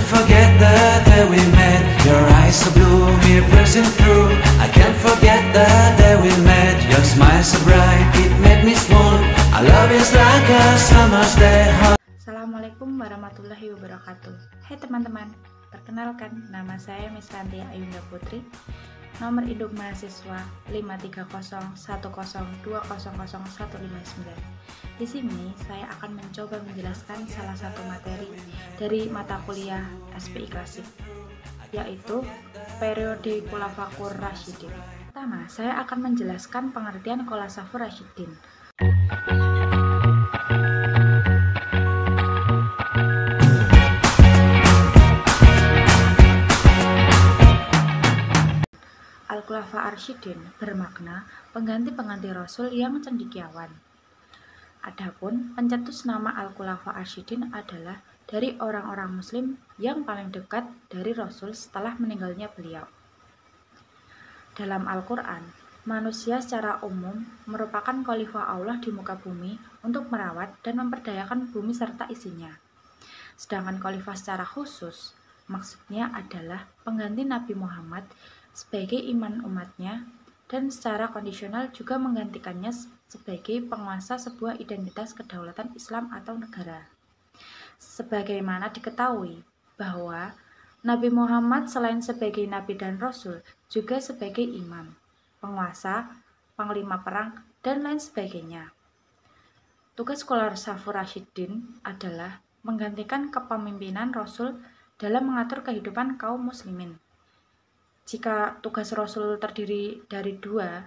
forget the day we met. Your eyes so blue, me pressing through. I can't forget the day we met. Your smile so bright, it made me swoon. Our love is like a summer's day. Assalamualaikum warahmatullahi wabarakatuh. Hai teman-teman, perkenalkan nama saya Miss Ranti Ayunda Putri. Nomor induk mahasiswa 53010200159. Di sini saya akan mencoba menjelaskan salah satu materi dari mata kuliah SPI Klasik, yaitu periode Khulafaur Rasyidin. Pertama, saya akan menjelaskan pengertian Khulafaur Rasyidin. Al-Khulafa Ar-Rasyidin bermakna pengganti-pengganti Rasul yang cendekiawan. Adapun pencetus nama Al-Khulafa Ar-Rasyidin adalah dari orang-orang Muslim yang paling dekat dari Rasul setelah meninggalnya beliau. Dalam Al-Quran, manusia secara umum merupakan khalifah Allah di muka bumi untuk merawat dan memperdayakan bumi serta isinya. Sedangkan khalifah secara khusus maksudnya adalah pengganti Nabi Muhammad sebagai imam umatnya dan secara kondisional juga menggantikannya sebagai penguasa sebuah identitas kedaulatan Islam atau negara. Sebagaimana diketahui bahwa Nabi Muhammad selain sebagai nabi dan rasul juga sebagai imam, penguasa, panglima perang, dan lain sebagainya. Tugas Khulafaur Rasyidin adalah menggantikan kepemimpinan Rasul dalam mengatur kehidupan kaum muslimin. Jika tugas Rasul terdiri dari dua,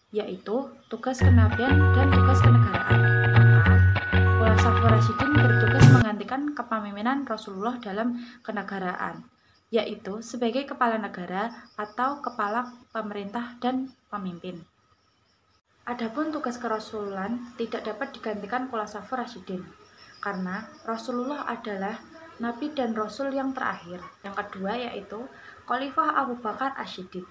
yaitu tugas kenabian dan tugas kenegaraan, maka Khulafaur Rasyidin bertugas menggantikan kepemimpinan Rasulullah dalam kenegaraan, yaitu sebagai kepala negara atau kepala pemerintah dan pemimpin. Adapun tugas kerasulan tidak dapat digantikan Khulafaur Rasyidin, karena Rasulullah adalah Nabi dan Rasul yang terakhir. Yang kedua yaitu Khalifah Abu Bakar As-Siddiq.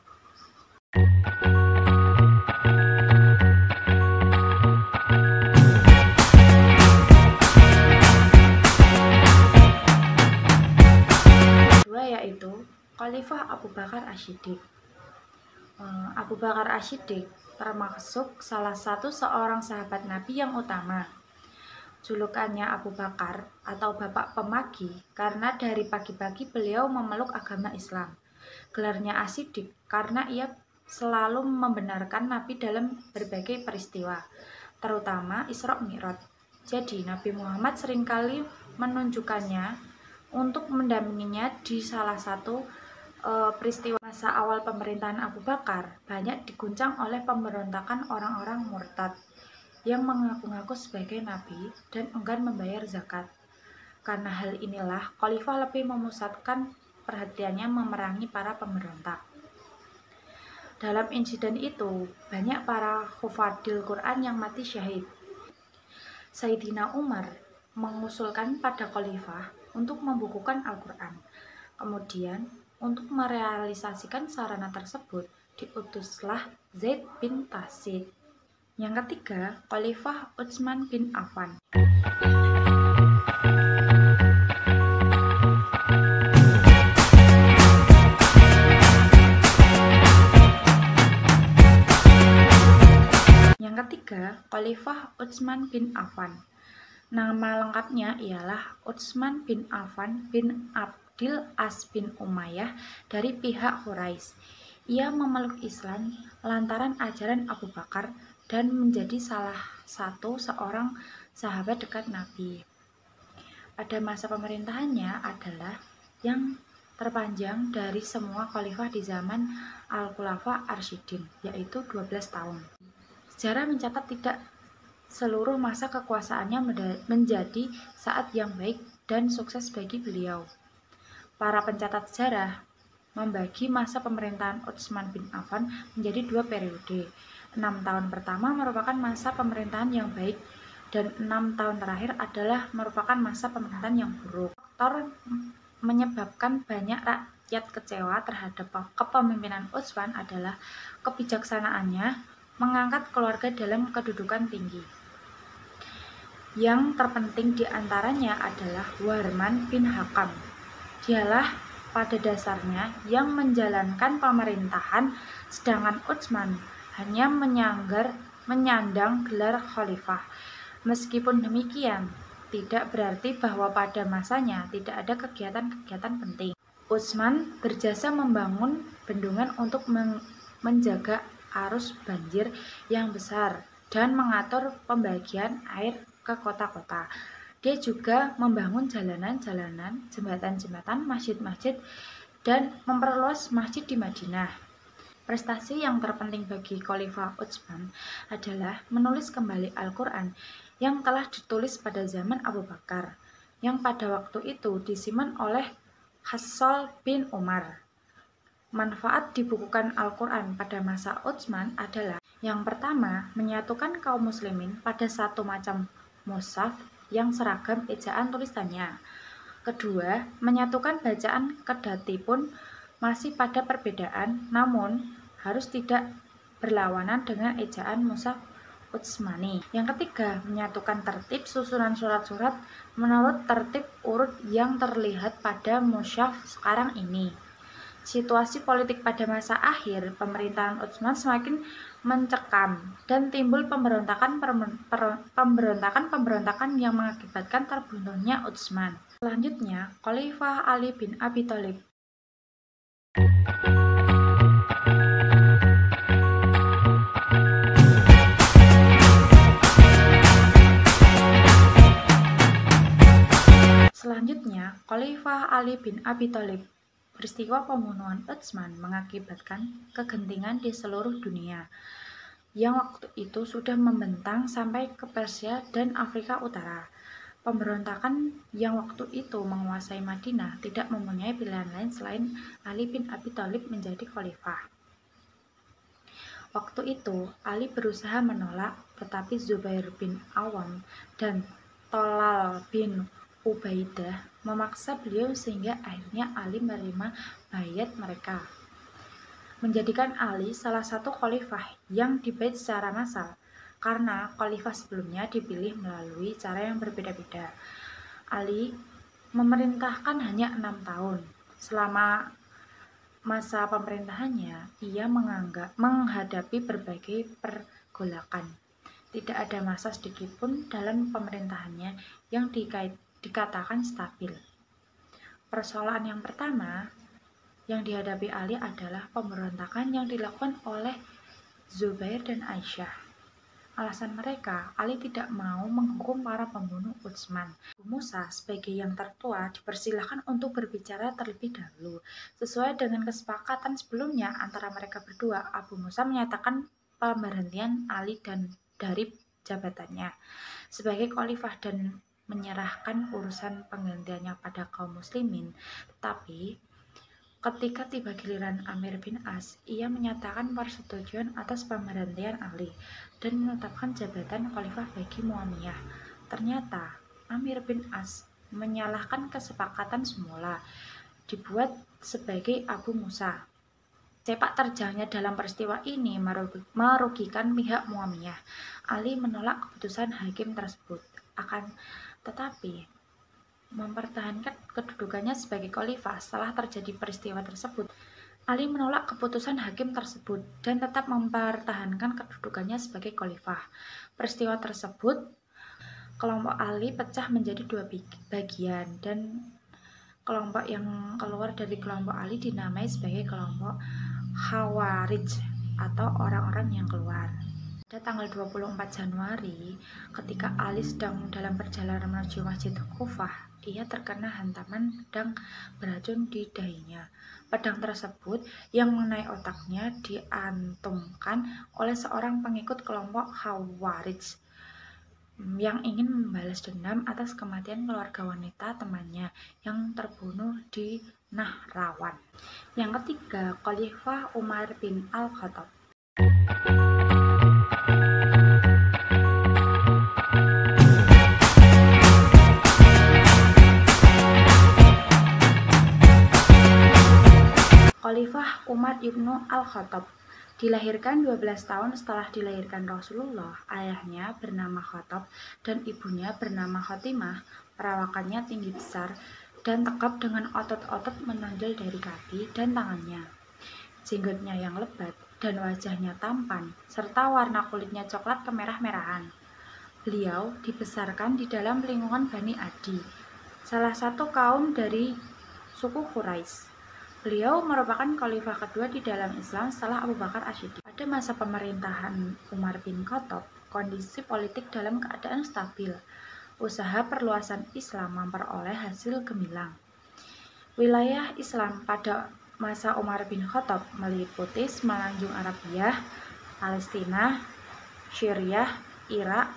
Kedua yaitu Khalifah Abu Bakar As-Siddiq. Abu Bakar As-Siddiq termasuk salah satu seorang sahabat Nabi yang utama. Julukannya Abu Bakar atau Bapak Pemagi karena dari pagi-pagi beliau memeluk agama Islam. Gelarnya As-Siddiq karena ia selalu membenarkan Nabi dalam berbagai peristiwa, terutama Isra Mi'raj. Jadi Nabi Muhammad seringkali menunjukkannya untuk mendampinginya di salah satu peristiwa. Masa awal pemerintahan Abu Bakar banyak diguncang oleh pemberontakan orang-orang murtad yang mengaku-ngaku sebagai nabi dan enggan membayar zakat. Karena hal inilah, khalifah lebih memusatkan perhatiannya memerangi para pemberontak. Dalam insiden itu, banyak para hufadil Quran yang mati syahid. Sayyidina Umar mengusulkan pada khalifah untuk membukukan Al-Quran. Kemudian, untuk merealisasikan sarana tersebut, diutuslah Zaid bin Thabit. Yang ketiga, Khalifah Utsman bin Affan. Yang ketiga, Khalifah Utsman bin Affan. Nama lengkapnya ialah Utsman bin Affan bin Abdil As bin Umayyah dari pihak Quraisy. Ia memeluk Islam lantaran ajaran Abu Bakar dan menjadi salah satu seorang sahabat dekat Nabi. Pada masa pemerintahannya adalah yang terpanjang dari semua khalifah di zaman Al-Khulafa Ar-Rasyidin, yaitu 12 tahun. Sejarah mencatat tidak seluruh masa kekuasaannya menjadi saat yang baik dan sukses bagi beliau. Para pencatat sejarah membagi masa pemerintahan Utsman bin Affan menjadi dua periode. 6 tahun pertama merupakan masa pemerintahan yang baik dan 6 tahun terakhir adalah merupakan masa pemerintahan yang buruk. Faktor menyebabkan banyak rakyat kecewa terhadap kepemimpinan Utsman adalah kebijaksanaannya mengangkat keluarga dalam kedudukan tinggi. Yang terpenting diantaranya adalah Warman bin Hakam Dialah pada dasarnya yang menjalankan pemerintahan, sedangkan Utsman hanya menyandang gelar khalifah. Meskipun demikian, tidak berarti bahwa pada masanya tidak ada kegiatan-kegiatan penting. Utsman berjasa membangun bendungan untuk menjaga arus banjir yang besar dan mengatur pembagian air ke kota-kota. Dia juga membangun jalanan-jalanan, jembatan-jembatan, masjid-masjid, dan memperluas masjid di Madinah. Prestasi yang terpenting bagi Khalifah Utsman adalah menulis kembali Al-Quran yang telah ditulis pada zaman Abu Bakar, yang pada waktu itu disimpan oleh Hassal bin Umar. Manfaat dibukukan Al-Quran pada masa Utsman adalah: yang pertama, menyatukan kaum muslimin pada satu macam mushaf yang seragam ejaan tulisannya. Kedua, menyatukan bacaan kedatipun masih pada perbedaan, namun harus tidak berlawanan dengan ejaan mushaf Utsmani. Yang ketiga, menyatukan tertib susunan surat-surat menurut tertib urut yang terlihat pada mushaf sekarang ini. Situasi politik pada masa akhir pemerintahan Utsman semakin mencekam dan timbul pemberontakan yang mengakibatkan terbunuhnya Utsman. Selanjutnya, Khalifah Ali bin Abi Thalib. Selanjutnya, Khalifah Ali bin Abi Thalib. Peristiwa pembunuhan Utsman mengakibatkan kegentingan di seluruh dunia, yang waktu itu sudah membentang sampai ke Persia dan Afrika Utara. Pemberontakan yang waktu itu menguasai Madinah tidak mempunyai pilihan lain selain Ali bin Abi Thalib menjadi khalifah. Waktu itu, Ali berusaha menolak, tetapi Zubair bin Awam dan Tolal bin Ubaidah memaksa beliau sehingga akhirnya Ali menerima baiat mereka, menjadikan Ali salah satu khalifah yang dibait secara massal, karena khalifah sebelumnya dipilih melalui cara yang berbeda-beda. Ali memerintahkan hanya 6 tahun. Selama masa pemerintahannya, ia menghadapi berbagai pergolakan. Tidak ada masa sedikitpun dalam pemerintahannya yang dikatakan stabil. Persoalan yang pertama yang dihadapi Ali adalah pemberontakan yang dilakukan oleh Zubair dan Aisyah. Alasan mereka, Ali tidak mau menghukum para pembunuh Utsman. Abu Musa sebagai yang tertua dipersilahkan untuk berbicara terlebih dahulu. Sesuai dengan kesepakatan sebelumnya antara mereka berdua, Abu Musa menyatakan pemberhentian Ali dari jabatannya sebagai khalifah dan menyerahkan urusan penggantiannya pada kaum muslimin. Tetapi ketika tiba giliran Amir bin As, ia menyatakan persetujuan atas pemberhentian Ali dan menetapkan jabatan khalifah bagi Muawiyah. Ternyata Amir bin As menyalahkan kesepakatan semula dibuat sebagai Abu Musa. Sepak terjangnya dalam peristiwa ini merugikan pihak Muawiyah. Ali menolak keputusan hakim tersebut, tetapi mempertahankan kedudukannya sebagai khalifah. Setelah terjadi peristiwa tersebut, Ali menolak keputusan hakim tersebut dan tetap mempertahankan kedudukannya sebagai khalifah. Peristiwa tersebut, kelompok Ali pecah menjadi 2 bagian dan kelompok yang keluar dari kelompok Ali dinamai sebagai kelompok Khawarij atau orang-orang yang keluar. Pada tanggal 24 Januari, ketika Ali sedang dalam perjalanan menuju Masjid Kufah, ia terkena hantaman pedang beracun di dahinya. Pedang tersebut yang mengenai otaknya diantumkan oleh seorang pengikut kelompok Khawarij yang ingin membalas dendam atas kematian keluarga wanita temannya yang terbunuh di Nahrawan. Yang ketiga, Khalifah Umar bin Al-Khattab. Khalifah Umar ibnu Al-Khattab dilahirkan 12 tahun setelah dilahirkan Rasulullah. Ayahnya bernama Khattab dan ibunya bernama Khotimah. Perawakannya tinggi besar dan tegap dengan otot-otot menonjol dari kaki dan tangannya. Jenggotnya yang lebat dan wajahnya tampan, serta warna kulitnya coklat kemerah-merahan. Beliau dibesarkan di dalam lingkungan Bani Adi, salah satu kaum dari suku Quraisy. Beliau merupakan khalifah kedua di dalam Islam setelah Abu Bakar Asyidin. Pada masa pemerintahan Umar bin Khattab, kondisi politik dalam keadaan stabil. Usaha perluasan Islam memperoleh hasil gemilang. Wilayah Islam pada masa Umar bin Khattab meliputi Semenanjung Arabia, Palestina, Syria, Irak,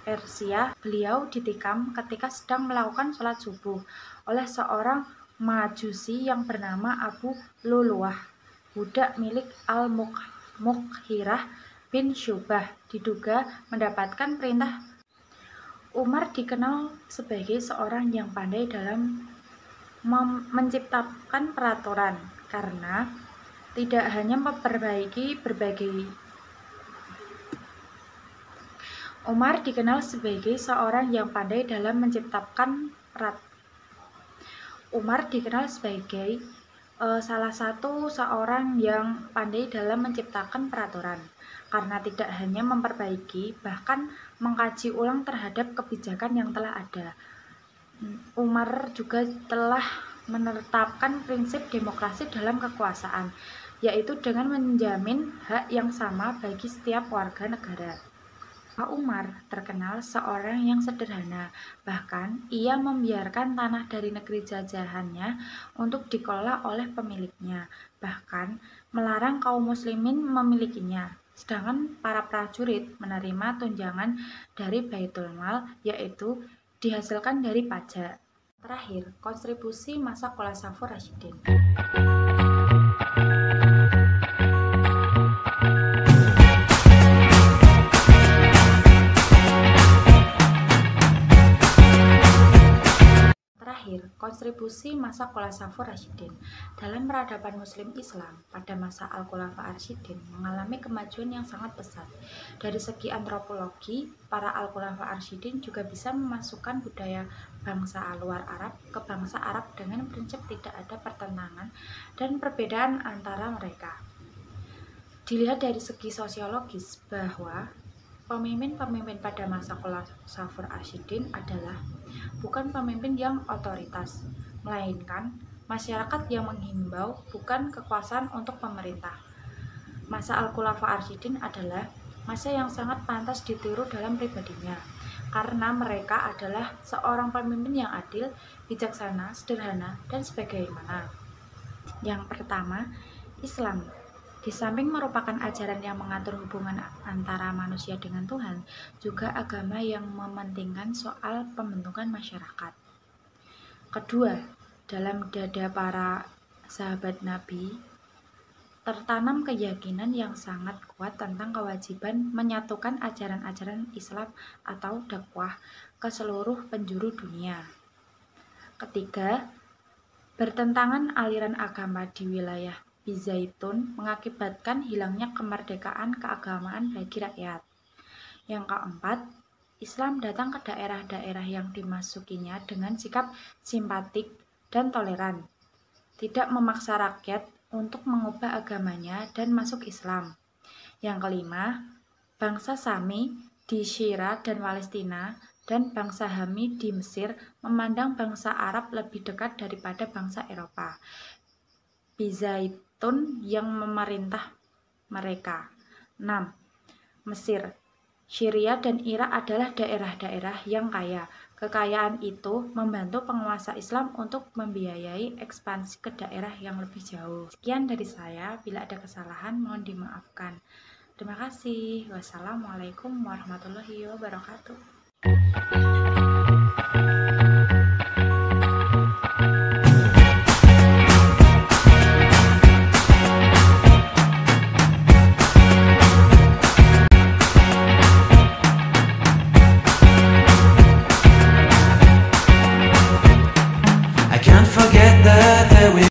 Persia. Beliau ditikam ketika sedang melakukan sholat subuh oleh seorang Majusi yang bernama Abu Luluah, budak milik Al-Mughirah bin Syubah, diduga mendapatkan perintah. Umar dikenal sebagai seorang yang pandai dalam menciptakan peraturan karena tidak hanya memperbaiki Umar dikenal sebagai seorang yang pandai dalam menciptakan peraturan. Umar dikenal sebagai salah satu seorang yang pandai dalam menciptakan peraturan karena tidak hanya memperbaiki, bahkan mengkaji ulang terhadap kebijakan yang telah ada. Umar juga telah menetapkan prinsip demokrasi dalam kekuasaan, yaitu dengan menjamin hak yang sama bagi setiap warga negara. Umar terkenal seorang yang sederhana, bahkan ia membiarkan tanah dari negeri jajahannya untuk dikelola oleh pemiliknya, bahkan melarang kaum muslimin memilikinya, sedangkan para prajurit menerima tunjangan dari Baitul Mal, yaitu dihasilkan dari pajak. Terakhir, kontribusi masa Khulafaur Rasyidin. Kontribusi masa Khulafaur Rasyidin. Dalam peradaban Muslim Islam pada masa Al-Khulafa Ar-Rasyidin mengalami kemajuan yang sangat pesat. Dari segi antropologi, para Al-Khulafa Ar-Rasyidin juga bisa memasukkan budaya bangsa luar Arab ke bangsa Arab dengan prinsip tidak ada pertentangan dan perbedaan antara mereka. Dilihat dari segi sosiologis bahwa pemimpin-pemimpin pada masa Khulafaur Ar-Rasyidin adalah bukan pemimpin yang otoritas, melainkan masyarakat yang menghimbau, bukan kekuasaan untuk pemerintah. Masa Al-Khulafa Ar-Rasyidin adalah masa yang sangat pantas ditiru dalam pribadinya, karena mereka adalah seorang pemimpin yang adil, bijaksana, sederhana, dan sebagaimana. Yang pertama, Islam. Di samping merupakan ajaran yang mengatur hubungan antara manusia dengan Tuhan, juga agama yang mementingkan soal pembentukan masyarakat. Kedua, dalam dada para sahabat Nabi, tertanam keyakinan yang sangat kuat tentang kewajiban menyatukan ajaran-ajaran Islam atau dakwah ke seluruh penjuru dunia. Ketiga, bertentangan aliran agama di wilayah Bizaitun mengakibatkan hilangnya kemerdekaan keagamaan bagi rakyat. Yang keempat, Islam datang ke daerah-daerah yang dimasukinya dengan sikap simpatik dan toleran, tidak memaksa rakyat untuk mengubah agamanya dan masuk Islam. Yang kelima, bangsa Sami di Syria dan Palestina dan bangsa Hami di Mesir memandang bangsa Arab lebih dekat daripada bangsa Eropa. Bizaitun yang memerintah mereka. 6. Mesir, Syria dan Irak adalah daerah-daerah yang kaya. Kekayaan itu membantu penguasa Islam untuk membiayai ekspansi ke daerah yang lebih jauh. Sekian dari saya, bila ada kesalahan mohon dimaafkan. Terima kasih. Wassalamualaikum warahmatullahi wabarakatuh.